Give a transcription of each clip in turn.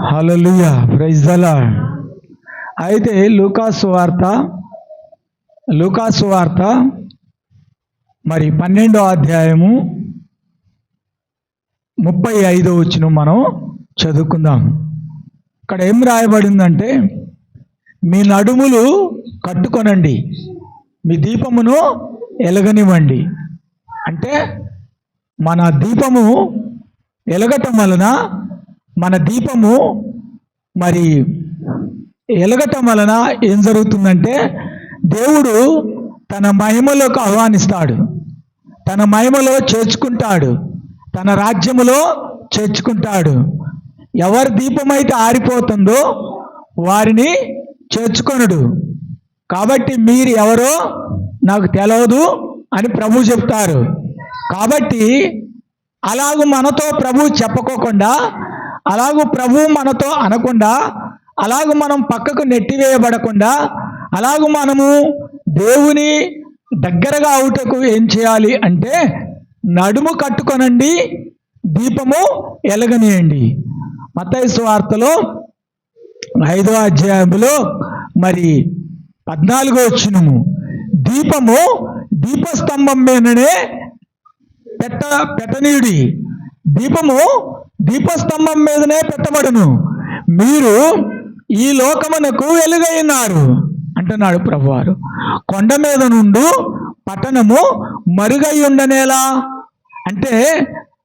Hallelujah, praise the lord. అయితే లూకాసు వార్త మరి 12వ అధ్యాయము 35వ వచనం మనం చదువుకుందాం. ఇక్కడ ఏం రాయబడిందంటే, మీ నడుములు కట్టుకొనండి, మీ దీపమును ఎలగనివ్వండి. అంటే మన దీపము ఎలగటం వలన, మన దీపము మరి ఎలగటం వలన ఏం జరుగుతుందంటే, దేవుడు తన మహిమలోకి ఆహ్వానిస్తాడు, తన మహిమలో చేర్చుకుంటాడు, తన రాజ్యములో చేర్చుకుంటాడు. ఎవరి దీపమైతే ఆరిపోతుందో వారిని చేర్చుకొనుడు. కాబట్టి మీరు ఎవరో నాకు తెలియదు అని ప్రభు చెప్తారు. కాబట్టి అలాగూ మనతో ప్రభు చెప్పుకోకుండా, అలాగూ ప్రభు మనతో అనకుండా, అలాగూ మనం పక్కకు నెట్టివేయబడకుండా, అలాగూ మనము దేవుని దగ్గరగా అవుటకు ఏం చేయాలి అంటే, నడుము కట్టుకొనండి, దీపము ఎలగనియండి. మత్తయి సువార్తలో 5వ అధ్యాయంలో మరి 14వ వచనము, దీపము దీపస్తంభం మీదనే పెట్టనీయుడి, దీపము దీపస్తంభం మీదనే పెట్టబడును, మీరు ఈ లోకమునకు వెలుగైనారు అంటున్నాడు ప్రభువారు. కొండ మీద నుండి పట్టణము మరుగై ఉండనేలా అంటే,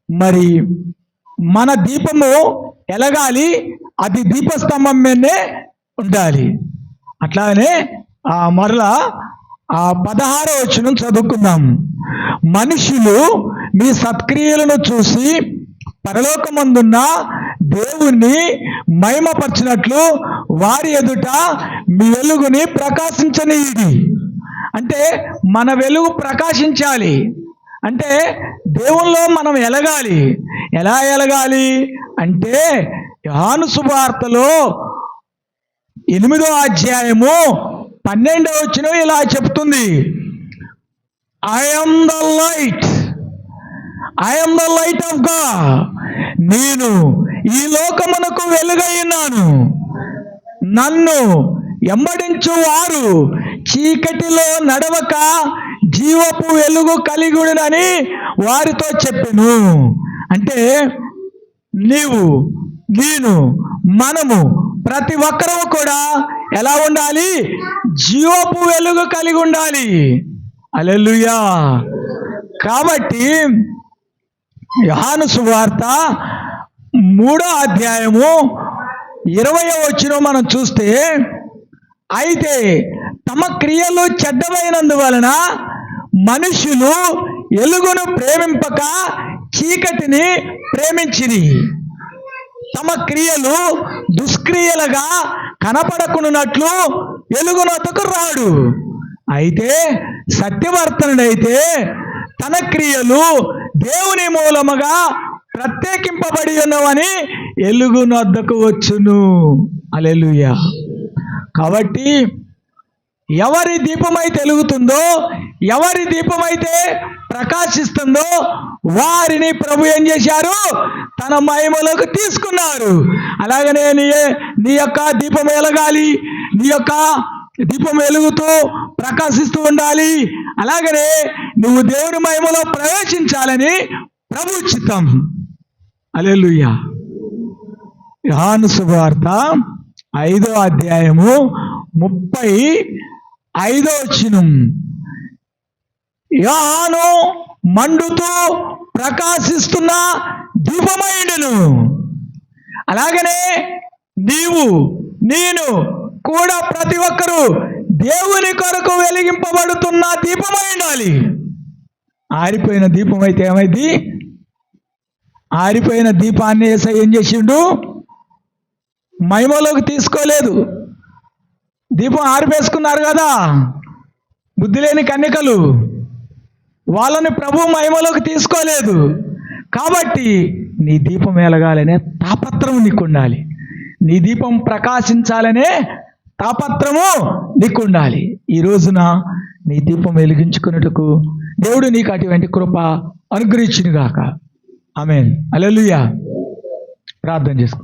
మరి మన దీపము ఎలగాలి, అది దీపస్తంభం మీదనే ఉండాలి. అట్లానే మరలా 16వ వచనం చదువుకుందాం. మనుషులు మీ సత్క్రియలను చూసి పరలోకమందున్న దేవుణ్ణి మహిమపరచినట్లు వారి ఎదుట మీ వెలుగుని ప్రకాశించనీయుడి. అంటే మన వెలుగు ప్రకాశించాలి అంటే దేవుల్లో మనం ఎలగాలి. ఎలా ఎలగాలి అంటే, యోహాను సువార్తలో 8వ అధ్యాయము 12వ వచనం ఇలా చెప్తుంది, I am the light of God. నేను ఈ లోకమునకు వెలుగైనాను, నన్ను ఎంబడించు వారు చీకటిలో నడవక జీవపు వెలుగు కలిగుడునని వారితో చెప్పెను. అంటే నీవు, నేను, మనము ప్రతి ఒక్కరూ కూడా ఎలా ఉండాలి? జీవపు వెలుగు కలిగి ఉండాలి. హల్లెలూయా. కాబట్టి యోహాను సువార్త 3వ అధ్యాయము 20వ వచనం మనం చూస్తే, అయితే తమ క్రియలు చెడ్డమైనందువలన మనుషులు వెలుగును ప్రేమింపక చీకటిని ప్రేమించిరి. తమ క్రియలు దుష్క్రియలుగా కనపడకున్నట్లు వెలుగునొద్దకు రాడు. అయితే సత్యవర్తనుడైతే తన క్రియలు దేవుని మూలముగా ప్రత్యేకింపబడి ఉన్నవని వెలుగునొద్దకు వచ్చును. హల్లెలూయా. కాబట్టి ఎవరి దీపమైతే వెలుగుతుందో, ఎవరి దీపమైతే ప్రకాశిస్తుందో వారిని ప్రభు ఏం చేశారు? తన మహిమలోకి తీసుకున్నారు. అలాగనే నీ యొక్క దీపం వెలగాలి, నీ యొక్క దీపం వెలుగుతూ ప్రకాశిస్తూ ఉండాలి. అలాగనే నువ్వు దేవుని మహిమలో ప్రవేశించాలని ప్రభు చిత్తం. హల్లెలూయా. యోహాను సువార్త 5వ అధ్యాయము 35వ వచనం, యోహాను మండుతూ ప్రకాశిస్తున్న దీపమైండును. అలాగనే నీవు, నేను కూడా ప్రతి ఒక్కరూ దేవుని కొరకు వెలిగింపబడుతున్న దీపమై ఉండాలి. ఆరిపోయిన దీపం అయితే ఏమైంది? ఆరిపోయిన దీపాన్ని యేసయ్య ఏం చేసిండు? మహిమలోకి తీసుకోలేదు. దీపం ఆరిపేసుకున్నారు కదా బుద్ధి లేని కన్యకలు, వాళ్ళని ప్రభు మహిమలోకి తీసుకోలేదు. కాబట్టి నీ దీపం వెలగాలనే తాపత్రం నీకు ఉండాలి, నీ దీపం ప్రకాశించాలనే తాపత్రము నీకు ఉండాలి. ఈ రోజున నీ దీపం వెలిగించుకున్నట్టుకు దేవుడు నీకు అటువంటి కృప అనుగ్రహించును గాక. ఆమేన్. హల్లెలూయా. ప్రార్థన చేసుకో.